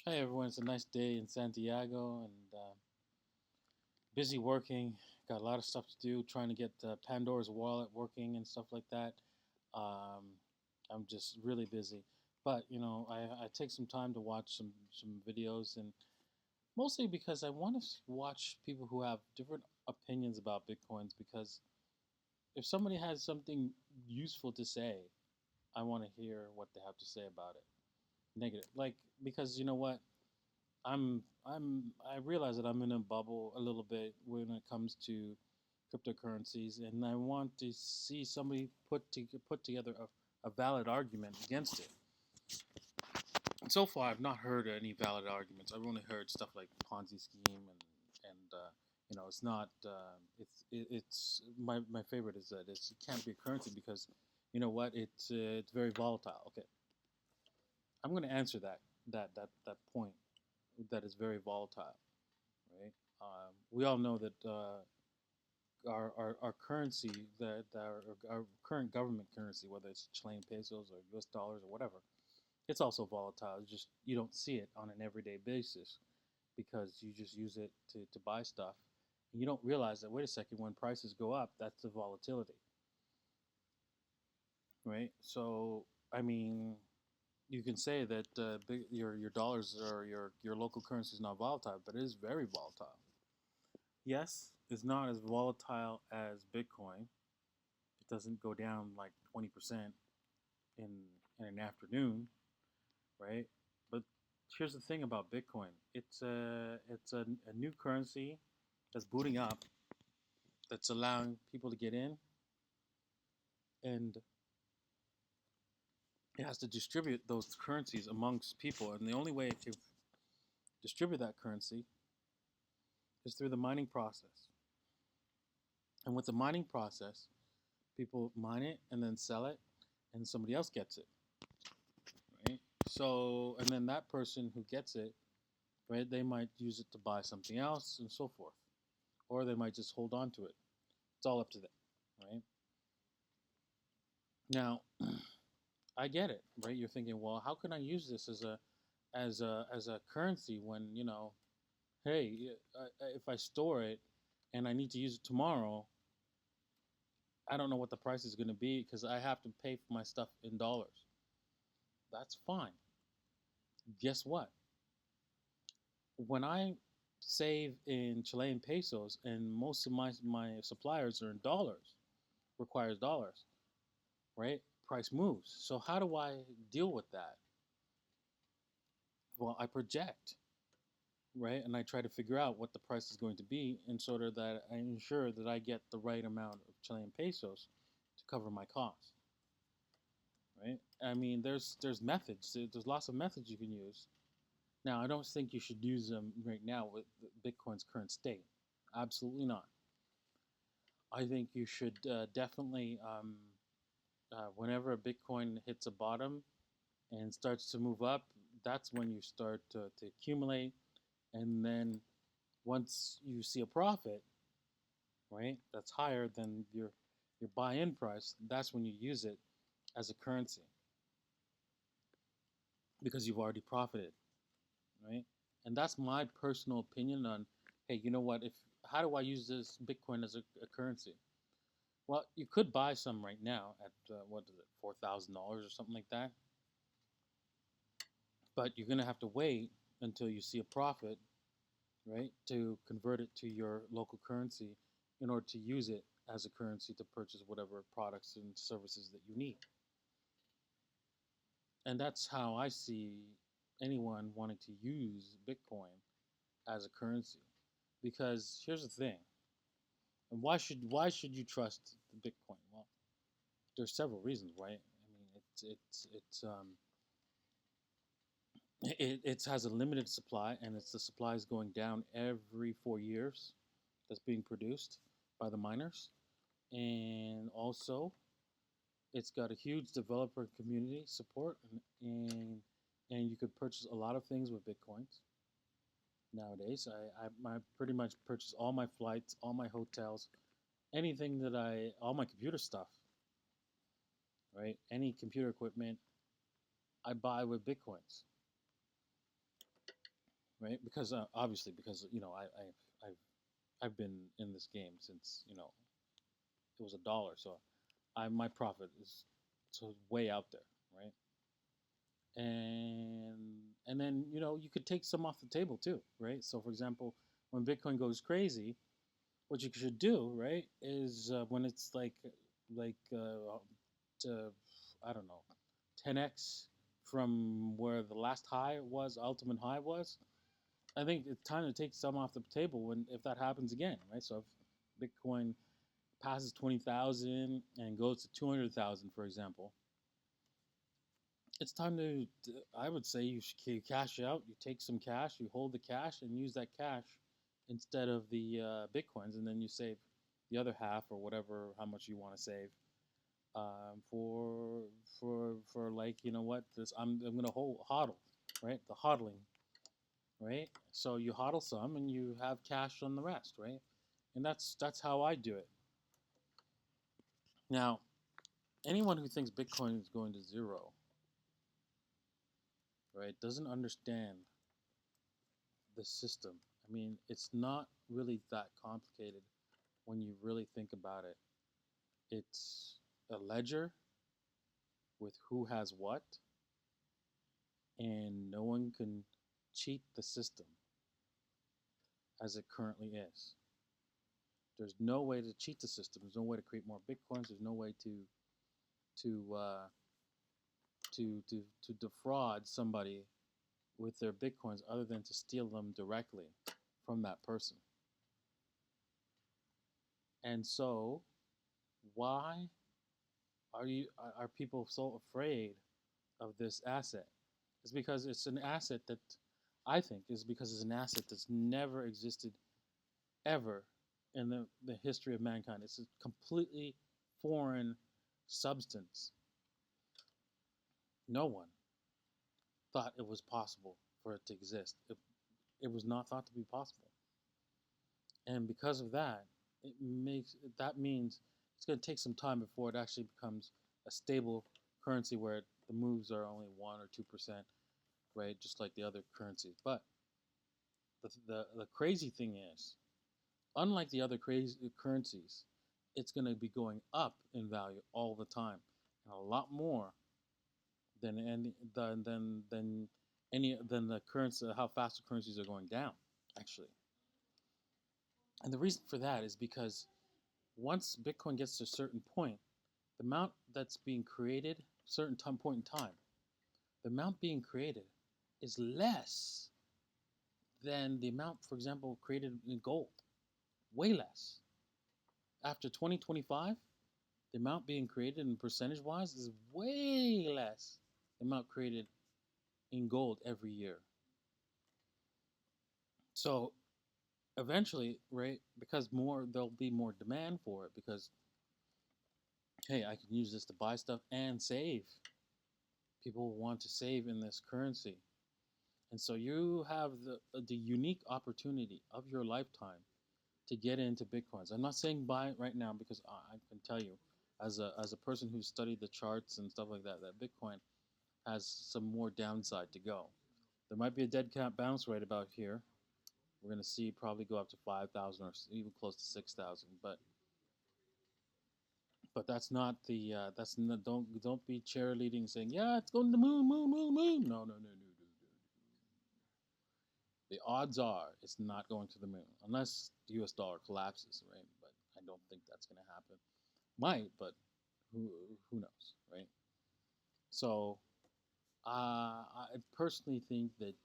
Hey everyone, it's a nice day in Santiago and busy working. Got a lot of stuff to do, trying to get Pandora's wallet working and stuff like that. Um, I'm just really busy. But I take some time to watch some videos, and mostly because I want to watch people who have different opinions about Bitcoins. Because if somebody has something useful to say, I want to hear what they have to say about it. Negative, like because you know what, I realize that I'm in a bubble a little bit when it comes to cryptocurrencies, and I want to see somebody put together a valid argument against it. And so far, I've not heard any valid arguments. I've only heard stuff like Ponzi scheme and it's not it's my favorite is that it can't be a currency because you know what, it's very volatile. Okay, I'm going to answer that point that is very volatile, right? We all know that our currency, our current government currency, whether it's Chilean pesos or U.S. dollars or whatever, it's also volatile. It's just you don't see it on an everyday basis because you just use it to buy stuff. And you don't realize that, wait a second, when prices go up, that's the volatility, right? So, I mean, you can say that your dollars or your local currency is not volatile, but it is very volatile. Yes, it's not as volatile as Bitcoin. It doesn't go down like 20% in in an afternoon, right? But here's the thing about Bitcoin. It's a new currency that's booting up, that's allowing people to get in, and it has to distribute those currencies amongst people. And the only way to distribute that currency is through the mining process. And with the mining process, people mine it and then sell it, and somebody else gets it, right? So, and then that person who gets it, right, they might use it to buy something else and so forth, or they might just hold on to it. It's all up to them, right? Now, I get it, right? You're thinking, well, how can I use this as a currency when hey, if I store it and I need to use it tomorrow, I don't know what the price is going to be because I have to pay for my stuff in dollars. That's fine. Guess what? When I save in Chilean pesos and most of my suppliers are in dollars, requires dollars, right? Price moves. So how do I deal with that? Well, I project, right? And I try to figure out what the price is going to be in sort of that I ensure that I get the right amount of Chilean pesos to cover my costs, right? I mean, there's methods. There's lots of methods you can use. Now, I don't think you should use them right now with Bitcoin's current state. Absolutely not. I think you should definitely, whenever a Bitcoin hits a bottom and starts to move up, that's when you start to accumulate. And then once you see a profit, right, that's higher than your buy-in price, that's when you use it as a currency because you've already profited, right? And that's my personal opinion on, hey, you know what? If how do I use this Bitcoin as a currency? Well, you could buy some right now at what is it, $4,000 or something like that. But you're gonna have to wait until you see a profit, right, to convert it to your local currency in order to use it as a currency to purchase whatever products and services that you need. And that's how I see anyone wanting to use Bitcoin as a currency. Because here's the thing, and why should you trust the Bitcoin? Well, there's several reasons, right? I mean, it has a limited supply, and the supply is going down every 4 years. That's being produced by the miners, and also it's got a huge developer community support, and you could purchase a lot of things with bitcoins nowadays. I pretty much purchase all my flights, all my hotels, anything that all my computer stuff, right? Any computer equipment I buy with bitcoins. right? Because obviously, because I've been in this game since it was $1, so my profit is so way out there, right? And then you could take some off the table too, right? So for example, when Bitcoin goes crazy, what you should do, right, is when it's like to, I don't know, 10x from where the last high was, ultimate high was. I think it's time to take some off the table when if that happens again, right? So if Bitcoin passes 20,000 and goes to 200,000, for example, it's time to. I would say you cash out. You take some cash, you hold the cash, and use that cash instead of the Bitcoins, and then you save the other half or whatever, how much you want to save for like what this I'm gonna hodl, right? The hodling, right? So you hodl some and you have cash on the rest, right? And that's how I do it. Now, anyone who thinks Bitcoin is going to zero, right, doesn't understand the system. I mean, it's not really that complicated when you really think about it. It's a ledger with who has what, and no one can cheat the system as it currently is. There's no way to cheat the system. There's no way to create more bitcoins. There's no way to uh, to defraud somebody with their bitcoins other than to steal them directly from that person. And so, why are people so afraid of this asset? It's because it's an asset that I think is because it's an asset that's never existed ever in the history of mankind. It's a completely foreign substance. No one thought it was possible for it to exist. It was not thought to be possible. And because of that, that means it's going to take some time before it actually becomes a stable currency where the moves are only 1 or 2%, right? Just like the other currencies. But the crazy thing is, unlike the other crazy currencies, it's going to be going up in value all the time, and a lot more than the currency. How fast the currencies are going down, actually. And the reason for that is because once Bitcoin gets to a certain point, the amount that's being created, certain point in time, the amount being created is less than the amount, for example, created in gold. Way less. After 2025, the amount being created in percentage wise is way less the amount created in gold every year. So eventually, right, because there'll be more demand for it because hey, I can use this to buy stuff and save. People want to save in this currency. And so you have the unique opportunity of your lifetime to get into Bitcoins. I'm not saying buy it right now because I can tell you, as a person who studied the charts and stuff like that, that Bitcoin has some more downside to go. There might be a dead cat bounce right about here. We're going to see probably go up to 5,000 or even close to 6,000. But that's not the that's not, don't be cheerleading saying yeah it's going to the moon. No. The odds are it's not going to the moon unless the U.S. dollar collapses, right? But I don't think that's going to happen. Might, but who who knows, right? So I personally think that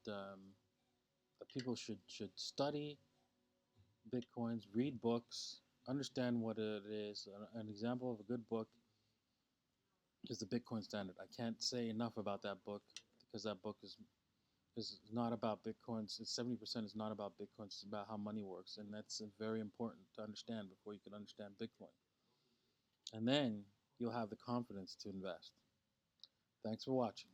people should study bitcoins, read books, understand what it is. An example of a good book is the Bitcoin Standard. I can't say enough about that book because that book is not about bitcoins. It's 70% is not about bitcoins. It's about how money works, and that's very important to understand before you can understand Bitcoin. And then you'll have the confidence to invest. Thanks for watching.